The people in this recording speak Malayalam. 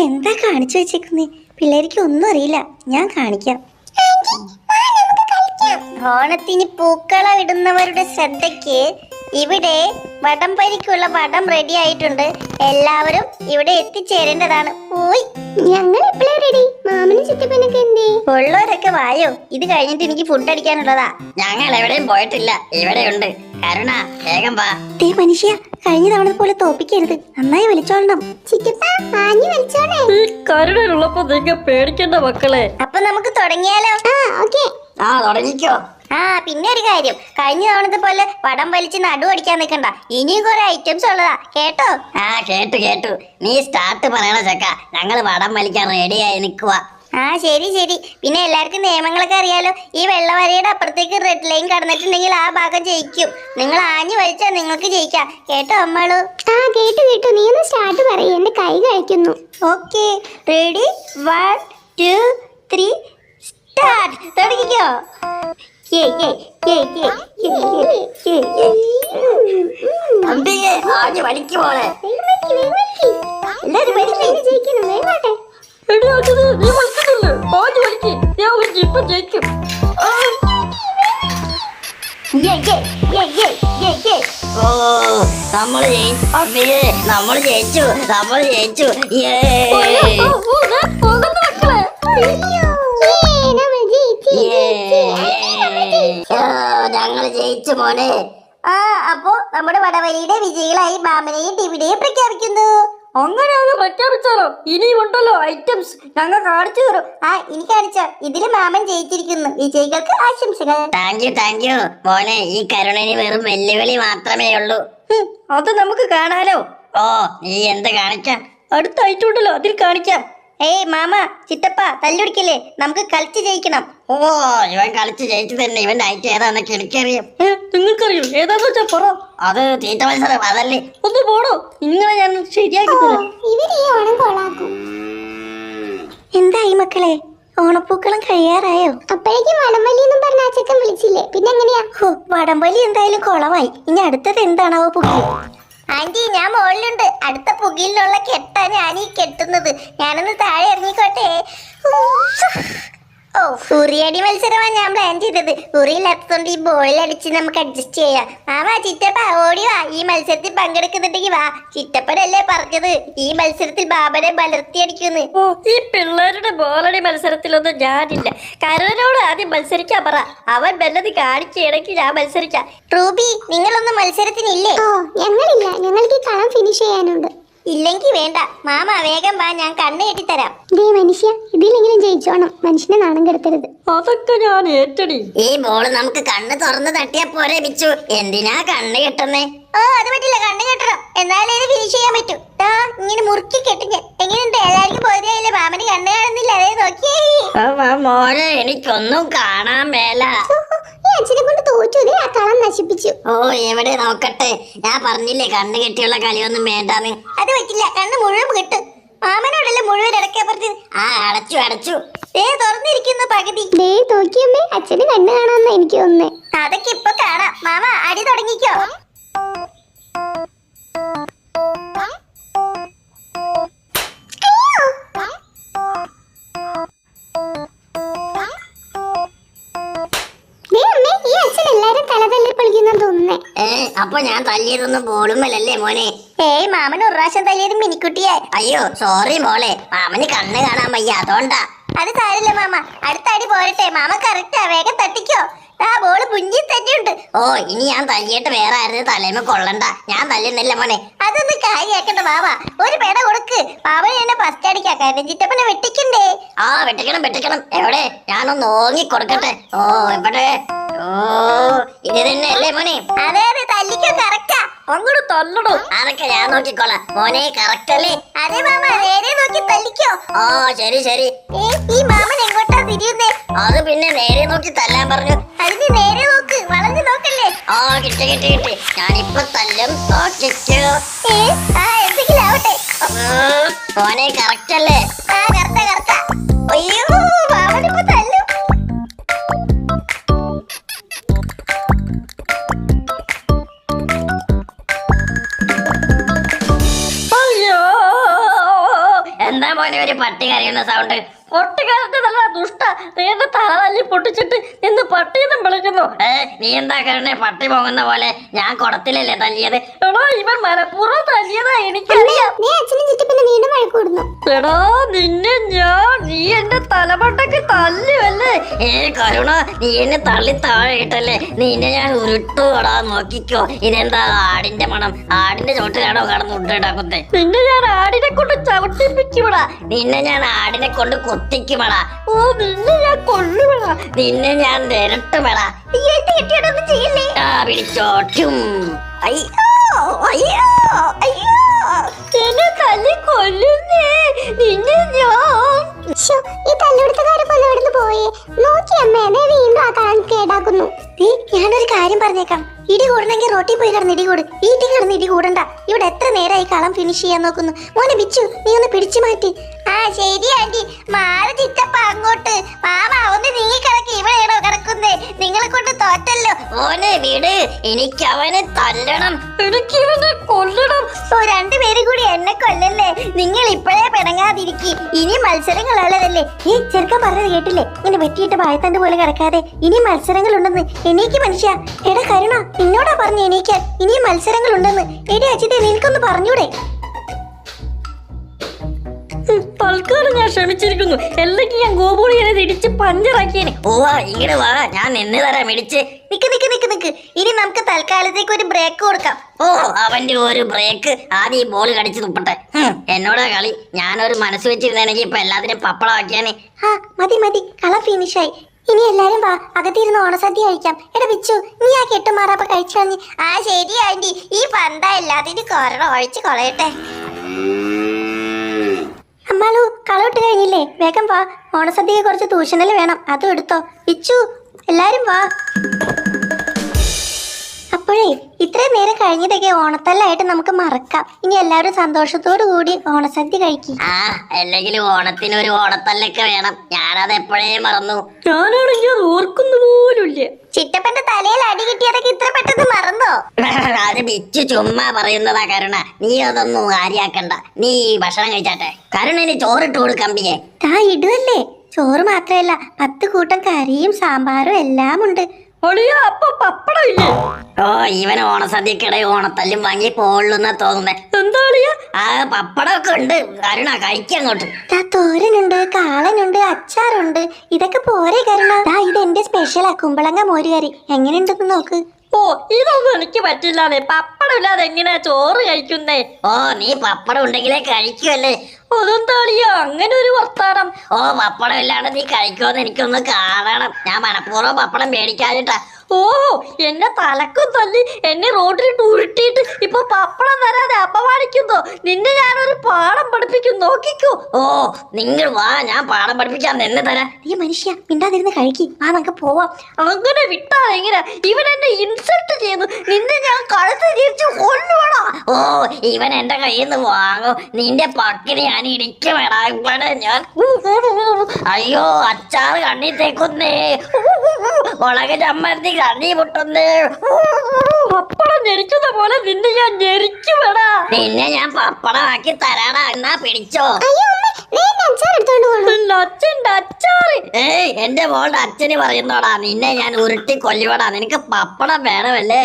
എന്താ കാണിച്ചു വെച്ചേക്കുന്നേ? പിള്ളേർക്ക് ഒന്നും അറിയില്ല, ഞാൻ കാണിക്കാം. ഓണത്തിന് പൂക്കളം ഇടുന്നവരുടെ ശ്രദ്ധയ്ക്ക് ഇവിടെ വടംവലിക്കുള്ള വടം റെഡി ആയിട്ടുണ്ട്. എല്ലാവരും ഇവിടെ എത്തിച്ചേരേണ്ടതാണ്. പോയി ഞങ്ങൾ എപ്പോഴാ റെഡി? മാമനും ചിറ്റപ്പനൊക്കെ എന്തേ? ഉള്ളവരൊക്കെ വായോ, ഇത് കഴിഞ്ഞിട്ട് എനിക്ക് ഫുഡ് അടിക്കാനുള്ളതാ. ഞങ്ങൾ എവിടെയും പോയിട്ടില്ല, ഇവിടെയുണ്ട്. കരുണ വേഗം വാ. ദേ മനുഷ്യ, കഴിഞ്ഞ തവണ പോലെ തോപ്പിക്കരുത്, നന്നായി വലിച്ചോളണം. ചിറ്റപ്പ ആഞ്ഞു വലിച്ചോണേ. ഈ കരുണയുള്ളപ്പോ നിങ്ങൾ പേടിക്കണ്ട മക്കളെ. അപ്പൊ നമുക്ക് തുടങ്ങിയാലോ? ഓക്കേ. തുടങ്ങിക്കോ. പിന്നെ ഒരു കാര്യം, കഴിഞ്ഞ തവണത്തെ പോലെ വടം വലിച്ച് നടു അടിക്കാൻ നിൽക്കണ്ട. ഇനിയും കുറെ ഐറ്റംസ് ഉള്ളതാ, കേട്ടോ? കേട്ടു. നീ സ്റ്റാർട്ട് പറയണ ചക്ക, ഞങ്ങള് വടം വലിക്കാൻ റെഡിയായി നിൽക്കുക. ശരി. പിന്നെ എല്ലാവർക്കും നിയമങ്ങളൊക്കെ അറിയാലോ. ഈ വെള്ളവരയുടെ അപ്പുറത്തേക്ക് റെഡ് ലൈൻ കടന്നിട്ടുണ്ടെങ്കിൽ ആ ഭാഗം ജയിക്കും. നിങ്ങൾ ആഞ്ഞു വലിച്ചാൽ നിങ്ങൾക്ക് ജയിക്കാം, കേട്ടോ അമ്മളു? കേട്ടു. നീ ഒന്ന് സ്റ്റാർട്ട് പറയ്, എന്റെ കൈ കഴിക്കുന്നു. Okay, ready, 1 2 3 start. തുടങ്ങിക്കോ. വലിക്കുമോളെ എല്ലാരും ജയിക്കണം, വേണ്ടേ? നീ വലിക്കുന്നില്ലേ? ആദ്യം വലിക്ക്, ഞാൻ ഇപ്പൊ ജയിക്കും. നമ്മള് ജയിച്ചു. ഞങ്ങള് ജയിച്ചു മോനെ. അപ്പോ നമ്മുടെ വടവലിയുടെ വിജയികളായി മാമനെയും ടിവിനെയും പ്രഖ്യാപിക്കുന്നു. അങ്ങനെ അത് പ്രഖ്യാപിച്ചാലോ? ഇനിയും ഉണ്ടല്ലോ ഐറ്റംസ്, ഞങ്ങൾ കാണിച്ചു തരും. ഇനി കാണിച്ചോ. ഇതില് മാമൻ ജയിച്ചിരിക്കുന്നു. വിജയികൾക്ക് ആശംസകൾ. താങ്ക് യു മോനെ. ഈ കരുണന് വെറും വെല്ലുവിളി മാത്രമേ ഉള്ളൂ. അത് നമുക്ക് കാണാലോ. നീ എന്ത് കാണിക്കാം? അടുത്ത ഐറ്റം ഉണ്ടല്ലോ, അതിൽ കാണിക്കാം. മാമ, ചിറ്റപ്പ, തല്ലുടിക്കല്ലേ, നമുക്ക് കളിച്ച് ജയിക്കണം. ഇവൻ കളിച്ച് ജയിച്ചു തന്നെ. ഇവന്റെ ഐറ്റം ഏതാന്നൊക്കെ എനിക്കറിയാം. നിങ്ങൾക്കറിയോ? ഏതാന്ന് വെച്ചാ പറ. അത് തീറ്റ മത്സരം, അതല്ലേ? ഒന്ന് പോടോ, നിങ്ങളെ ഞാൻ ശരിയാക്കി തരാം. ഇവര് ഈ ഓണം കൊളാക്കും. എന്തായി മക്കളെ, ഓണപ്പൂക്കളം കഴിയാറായോ? അപ്പോഴേക്കും വടംവലി എന്നും പറഞ്ഞ അച്ചക്കൻ വിളിച്ചില്ലേ, പിന്നെ എങ്ങനെയാ? വടംവലി എന്തായാലും കുളമായി. ഇനി അടുത്തത് എന്താണാവോ? പുകിൽ. ആന്റി, ഞാൻ മുകളിലുണ്ട്. അടുത്ത പുകിലുള്ള കെട്ടാ ഞാനീ കെട്ടുന്നത്. ഞാനൊന്ന് താഴെ ഇറങ്ങിക്കോട്ടെ. ഉറിയടി മത്സരമാണ് ഞാൻ പ്ലാൻ ചെയ്തത്. ഉറിയില്ലാത്തതുകൊണ്ട് ഈ ബോളിൽ അടിച്ച് നമുക്ക് അഡ്ജസ്റ്റ് ചെയ്യാം. ചിറ്റപ്പ ഓടി വാ, ഈ മത്സരത്തിൽ പങ്കെടുക്കുന്നുണ്ടെങ്കിൽ വാ. ചിറ്റപ്പനല്ലേ പറഞ്ഞത് ഈ മത്സരത്തിൽ ബാബനെ ബലർത്തി അടിക്കുന്നു. ഈ പിള്ളേരുടെ ബോളടി മത്സരത്തിലൊന്നും ഞാനില്ല. കരുണനോട് ആദ്യം മത്സരിക്കാൻ പറ. അവൻ വല്ലത് കാണിക്കുകയാണെങ്കിൽ ഞാൻ മത്സരിക്കാം. റൂബി, നിങ്ങളൊന്നും മത്സരത്തിനില്ലേ? ഞങ്ങളില്ല, ഞങ്ങൾക്ക് ഈ കളം ഫിനിഷ് ചെയ്യാനുണ്ട്. ഇല്ലെങ്കിൽ വേണ്ട മാമ, വേഗം വാ, ഞാൻ കണ്ണ് കെട്ടിത്തരാം. മനുഷ്യ, ഇതിലെങ്കിലും ജയിച്ചോണം. മനുഷ്യനെ നാണം കെടുത്തരുത്. അതൊക്കെ ഞാൻ ഏറ്റടി. ഈ ബോള് നമുക്ക് കണ്ണ് തുറന്ന് തട്ടിയാ പോരെ ബിച്ചു? എന്തിനാ കണ്ണ് കെട്ടുന്നേ? അത് പറ്റില്ല, കണ്ണ് കെട്ടണം. എന്നാലേ ഇത് ഫിനിഷ് ചെയ്യാൻ പറ്റൂ. ഇങ്ങനെ മുറുക്കി കെട്ടിഞ്ഞ് എങ്ങനെയുണ്ട്? എല്ലാവർക്കും ബോധ്യായില്ലേ? മാമന് കണ്ണ് കാണുന്നില്ല, അതേ നോക്കിയേ. മോനെ, എനിക്കൊന്നും കാണാൻ മേല. അച്ഛനെ കൊണ്ട് തോറ്റു, ആ കളം നശിപ്പിച്ചു. എവിടെ നോക്കട്ടെ. ഞാൻ പറഞ്ഞില്ലേ കണ്ണ് കെട്ടിയുള്ള കളിയൊന്നും വേണ്ടാന്ന്. അത് പറ്റില്ല, കണ്ണ് മുഴുവൻ കിട്ടും. മാമനോടല്ലേ മുഴുവൻ ഇടക്കപ്പുറത്ത്. അടച്ചു. തുറന്നിരിക്കുന്നു പകുതി. തോക്കിയമ്മേ, അച്ഛന് കണ്ണ് കാണാമെന്ന് എനിക്ക് തോന്നുന്നേ. അതൊക്കെ ഇപ്പൊ കാണാം. മാമ, അടി തുടങ്ങിക്കോ. അപ്പൊ ഞാൻ തല്ലിയതൊന്നും ബോളുമല്ലേ മോനെ? മാമന് ഒരു പ്രാവശ്യം തല്ലിയത് മിനിക്കുട്ടിയായി. അയ്യോ സോറി മോളെ, മാമന് കണ്ണ് കാണാൻ വയ്യ, അതോണ്ടാ. അത് സാരില്ല മാമ, അടുത്ത അടി പോരട്ടെ. മാമ കറക്റ്റാ, വേഗം തട്ടിക്കോ. ബോള് പുഞ്ചി തന്നെയുണ്ട്. ഇനി ഞാൻ തല്ലിയിട്ട് വേറെ ആരും തലേമ കൊള്ളണ്ട. ഞാൻ തല്ലുന്നില്ല മോനെ. അതൊന്നും കാര്യാക്കണ്ട മാമ, ഒരു പേട കൊടുക്ക്. മാമന് എന്നെ ഫസ്റ്റ് അടിക്കാ. കാര്യം ചിറ്റപ്പനെ വെട്ടിക്കണ്ടേ? വെട്ടിക്കണം. എവിടെ? ഞാനൊന്ന് ഓങ്ങി കൊടുക്കട്ടെ. എവിടെ? ഇത് തന്നെ അല്ലേ മോനെ? അതെ, തല്ലിക്കോ, കറക്റ്റാ. അങ്ങോട്ട് തല്ലടോ. അതൊക്കെ ഞാൻ നോക്കിക്കോളാം മോനെ. കറക്റ്റ് അല്ലേ? അതെ മാമ, നേരെ നോക്കി തല്ലിക്കോ. ശരി. ഈ മാമൻ എങ്ങോട്ടാ തിരിയുന്നേ? അത് പിന്നെ നേരെ നോക്കി തല്ലാൻ പറഞ്ഞു. അതിന് നേരെ നോക്ക്, വളഞ്ഞു നോക്കല്ലേ. ആ കിട്ടി. ഞാനിപ്പൊ തല്ലും. എന്തെങ്കിലും ആവട്ടെ. മോനെ കറക്റ്റ് അല്ലേ? കറക്റ്റ. അയ്യോ ബാബനിപ്പോ തല്ലും. അയ്യോ എന്താ മോനെ ഒരു പട്ടി കരയുന്ന സൗണ്ട്? പൊട്ടുകാരന്റെ നല്ല ദുഷ്ട നേരെ തല തല്ലി പൊട്ടിച്ചിട്ട് നിന്ന് പട്ടിയെന്നും വിളിക്കുന്നു. നീ എന്താ കരണേ പട്ടി പോകുന്ന പോലെ? ഞാൻ കുടത്തിലല്ലേ തല്ലിയത്? എടാ ഇവൻ മനഃപൂർവ്വം തല്ലിയതാ, എനിക്കറിയാം. നീ അച്ഛനും ചിറ്റപ്പനെ വീണ്ടും വഴക്കൂടുന്നു. എടാ നിന്നെ നീ എന്റെ തലമുണ്ടക്ക് തല്ലുവല്ലേ? കരുണ, നീ എന്നെ തള്ളി താഴെ ഇട്ടല്ലേ? നിന്നെ ഞാൻ ഉരുട്ടുകൂടാ, നോക്കിക്കോ. ഇതെന്താ ആടിന്റെ മണം? ആടിന്റെ ചോട്ടിലാണോ കടന്ന് ഉണ്ടിടാക്കുത്തെ? നിന്നെ ഞാൻ ആടിനെ കൊണ്ട് ചവിട്ടിപ്പിക്കുവിടാ. നിന്നെ ഞാൻ ആടിനെ കൊണ്ട് കുത്തിക്കുമടാ. ഓ നിന്നെ ഞാൻ കൊല്ലുവിടാ. നിന്നെ ഞാൻ നിരട്ടുമടാ. കെട്ടിയോടൊന്നും ചെയ്യില്ലേ. പിടിച്ചോട്ടും. അയ്യോ എന്നെ തല്ലി കൊല്ലുന്നേ നിന്നെ ഞാൻ. ഈ തല്ലുകൊടുത്തക്കാരൊക്കെ ഒന്ന് ഇവിടുന്ന് പോയേ. നോക്കി അമ്മേ, ദേ വീണ്ടും ആ കാണാൻ കേടാക്കുന്നു. ഞാനൊരു കാര്യം പറഞ്ഞേക്കാം. ഇടി കൂടണമെങ്കിൽ റോട്ടിൽ പോയി കിടന്ന് ഇടി കൂട്. വീട്ടിൽ കിടന്ന് ഇടി കൂടണ്ട. ഇവിടെ എത്ര നേരമായി കളം ഫിനിഷ് ചെയ്യാൻ നോക്കുന്നു. മോനെ ബിച്ചു, നീ ഒന്ന് പിടിച്ചു മാറ്റി. ശരി ആന്റി. മാറി ചിറ്റപ്പ അങ്ങോട്ട്. മാമ ഒന്ന് നീങ്ങി കിടക്കി. ഇവിടെയാണോ കിടക്കുന്നേ? നിങ്ങളെ കൊണ്ട് തോറ്റല്ലോ. ഓനെ വീട്. എനിക്ക് അവനെ തല്ലണം. എനിക്ക് ഇവനെ കൊല്ലണം. രണ്ടുപേരും കൂടി എന്നെ കൊല്ലല്ലേ. നിങ്ങൾ ഇപ്പോഴേ പിണങ്ങാതിരിക്കി. ഇനി മത്സരങ്ങളുള്ളതല്ലേ. ചെറുക്കൻ പറഞ്ഞത് കേട്ടില്ലേ? ഇങ്ങനെ വെട്ടിയിട്ട് വായത്തണ്ട് പോലെ കിടക്കാതെ ഇനി മത്സരങ്ങൾ ഉണ്ടെന്ന്. എണീക്ക് മനുഷ്യ. എടാ കരുണ, നിന്നോടാ പറഞ്ഞു എണീക്കാൻ. ഇനിയും മത്സരങ്ങൾ ഉണ്ടെന്ന്. എടി അജിതേ, നിനക്കൊന്ന് പറഞ്ഞൂടെ? തൽക്കാലം ഞാൻ ക്ഷമിച്ചിരിക്കുന്നു. അല്ലെങ്കിൽ ഞാൻ ഗോപുളിയെ ഇടിച്ച് പഞ്ചറാക്കിയേനെ. ഇങ്ങട് വാ, ഞാൻ നിന്ന് തരാം ഇടിച്ച്. നിക്ക്. ഇനി നമുക്ക് തൽക്കാലത്തേക്ക് ഒരു ബ്രേക്ക് കൊടുക്കാം. അവന്റെ ഒരു ബ്രേക്ക്. ആദ്യം ഈ ബോൾ കടിച്ചു തുപ്പട്ടെ. എന്നോടാ കളി. ഞാനൊരു മനസ്സ് വെച്ചിരുന്നെങ്കിൽ ഇപ്പൊ എല്ലാത്തിനും പപ്പളമാക്കിയാനെ. മതി. കളം ഫിനിഷായി. ഇനി എല്ലാരും വാ, അകത്തിരുന്ന് ഓണസദ്യ കഴിക്കാം. എടാ ബിച്ചു, നീ ആ കെട്ടുമാറാപ്പ കഴിച്ചു കളഞ്ഞ്. ശരി ആന്റി. ഈ പന്ത എല്ലാത്തിനും കൊറണം ഒഴിച്ച് കളയട്ടെ. അമ്മാളു, കളവിട്ട് കഴിഞ്ഞില്ലേ? വേഗം വാ. ഓണസദ്യക്ക് കുറച്ച് തൂഷണല് വേണം, അതും എടുത്തോ. ബിച്ചു, എല്ലാരും വാ. അപ്പോഴേ ഇത്രയും നേരം കഴിഞ്ഞതൊക്കെ ഓണത്തല്ലായിട്ട് നമുക്ക് മറക്കാം. ഇനി എല്ലാവരും സന്തോഷത്തോടു കൂടി ഓണസദ്യ കഴിക്കും. അല്ലെങ്കിൽ ഓണത്തിന് ഒരു ഓണത്തല്ലൊക്കെ വേണം. ഞാനത് എപ്പോഴേ മറന്നു. ഞാനാണെങ്കിൽ അത് ഓർക്കുന്നു പോലുമില്ല. ചിറ്റപ്പന്റെ തലയിൽ അടി കിട്ടിയതൊക്കെ ഇത്ര പെട്ടെന്ന് മറന്നോ? അത് ബിച്ചു ചുമ്മാ പറയുന്നതാ കരുണ. നീ അതൊന്നും കാര്യാക്കണ്ട. നീ ഭക്ഷണം കഴിച്ചാട്ടെ. കരുണന് ചോറിട്ട് കൊടുക്കമ്പിയെ. ഇടുവല്ലേ. ചോറ് മാത്രല്ല 10 കൂട്ടം കറിയും സാമ്പാറും എല്ലാം ഉണ്ട്. അപ്പൊ പപ്പടം ഇല്ലേ? ഇവൻ ഓണസദ്യക്കിടെ ഓണത്തല്ലും വാങ്ങി പോളുന്ന തോന്നുന്നേ. എന്താ പപ്പടമൊക്കെ ഉണ്ട്. കരുണ കഴിക്കങ്ങോട്ട്. തോരനുണ്ട്, കാളനുണ്ട്, അച്ചാറുണ്ട്. ഇതൊക്കെ പോരെ കരുണ? ഇത് എന്റെ സ്പെഷ്യലാ, കുമ്പളങ്ങ മോരുകറി. എങ്ങനെയുണ്ടെന്ന് നോക്ക്. ഇതൊന്നും എനിക്ക് പറ്റില്ലാതെ. പപ്പടം ഇല്ലാതെ എങ്ങനെയാ ചോറ് കഴിക്കുന്നേ? നീ പപ്പടം ഉണ്ടെങ്കിലേ കഴിക്കുമല്ലേ? അതെന്താളിയോ അങ്ങനെ ഒരു വർത്താനം? പപ്പടം ഇല്ലാണ്ട് നീ കഴിക്കുമെന്ന് എനിക്കൊന്ന് കാണണം. ഞാൻ മനഃപൂർവ്വം പപ്പടം മേടിക്കാനിട്ടാ. എന്നെ തലക്കും തല്ലി എന്നെ റോഡിലിട്ട് ഉരുട്ടിയിട്ട് ഇപ്പൊ പപ്പടം തരാതെ അപമാനിക്കുന്നു. നിന്നെ ഞാനൊരു പാഠം പഠിപ്പിക്കും, നോക്കിക്കോ. നിങ്ങൾ വാ, ഞാൻ പാഠം പഠിപ്പിക്കാൻ നിന്ന് തരാം. ഈ മനുഷ്യ മിണ്ടാതിരുന്ന് കഴിക്കി. നമുക്ക് പോവാം. അങ്ങനെ വിട്ടാ എങ്ങനെ? ഇവൻ എന്നെ ഇൻസൾട്ട് ചെയ്യുന്നു. നിന്നെ ഞാൻ കഴുത്ത് തിരിച്ചു കൊല്ലുവേണോ? ഇവൻ എന്റെ കയ്യിൽ നിന്ന് വാങ്ങും. നിന്റെ പക്കിന് ഞാൻ ഇടിക്കുവേടാ. ഇവിടെ ഞാൻ അയ്യോ, അച്ചാറ് കണ്ണി തേക്കുന്നേ. മുളക് ചമ്മന്തി കണ്ണി പൊട്ടുന്നേ. പപ്പടം ഞെരിക്കുന്ന പോലെ നിന്നെ ഞാൻ ഞെരിക്കുവേടാ. നിന്നെ ഞാൻ പപ്പടമാക്കി തരാടാ. എന്നാ പിടിച്ചോ. അച്ഛൻ്റെ അച്ചാറ്. എന്റെ മോളുടെ അച്ഛന് പറയുന്നോടാ. നിന്നെ ഞാൻ ഉരുട്ടി കൊല്ലുവടാ. നിനക്ക് പപ്പടം വേണമല്ലേ?